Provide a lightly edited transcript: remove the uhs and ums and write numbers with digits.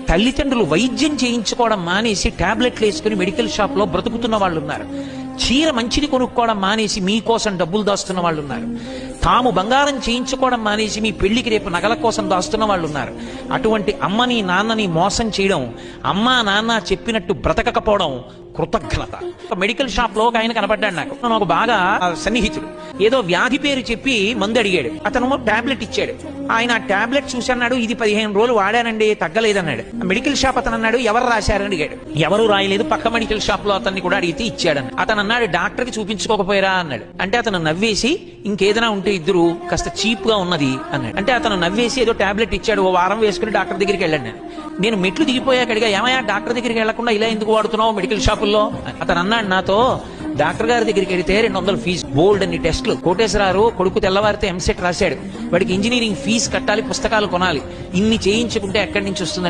తల్లిదండ్రులు వైద్యం చేయించుకోవడం మానేసి టాబ్లెట్లు వేసుకుని మెడికల్ షాప్ లో బ్రతుకుతున్న వాళ్ళు ఉన్నారు. చీర మంచిది కొనుక్కోవడం మానేసి మీకోసం డబ్బులు దాస్తున్న వాళ్ళు ఉన్నారు. తాము బంగారం చేయించుకోవడం మానేసి మీ పెళ్లికి రేపు నగల కోసం దాస్తున్న వాళ్ళు ఉన్నారు. అటువంటి అమ్మని నాన్నని మోసం చేయడం, అమ్మా నాన్న చెప్పినట్టు బ్రతకకపోవడం కృతజ్ఞత. మెడికల్ షాప్ లో ఒక ఆయన కనపడ్డాడు నాకు బాగా సన్నిహితుడు. ఏదో వ్యాధి పేరు చెప్పి మందు అడిగాడు. అతను టాబ్లెట్ ఇచ్చాడు. ఆయన ఆ టాబ్లెట్ చూసి అన్నాడు, ఇది 15 రోజులు వాడానండి, తగ్గలేదన్నాడు. మెడికల్ షాప్ అతను అన్నాడు, ఎవరు రాశారని అడిగాడు. ఎవరు రాయలేదు, పక్క మెడికల్ షాప్ లో అతన్ని కూడా అడిగితే ఇచ్చాడని. అతను అన్నాడు, డాక్టర్ కి చూపించుకోకపోయారా అన్నాడు. అంటే అతను నవ్వేసి, ఇంకేదైనా ఉంటే ఇద్దరు కాస్త చీప్ గా ఉన్నది అన్నాడు. అంటే అతను నవ్వేసి ఏదో టాబ్లెట్ ఇచ్చాడు, ఓ వారం వేసుకుని డాక్టర్ దగ్గరికి వెళ్ళాను. నేను మెట్లు దిగిపోయాక అడిగా, ఏమయ్యా డాక్టర్ దగ్గరికి వెళ్లకుండా ఇలా ఎందుకు వాడుతున్నావు మెడికల్ షాపుల్లో? అతను అన్నాడు నాతో, డాక్టర్ గారి దగ్గరికి వెళితే 200 ఫీజు, బోల్డ్ అన్ని టెస్టులు, కోటేశ్వరారు కొడుకు తెల్లవారితే ఎంసెట్ రాశాడు, వాడికి ఇంజనీరింగ్ ఫీజు కట్టాలి, పుస్తకాలు కొనాలి, ఇన్ని చేయించుకుంటే ఎక్కడి నుంచి వస్తుందండి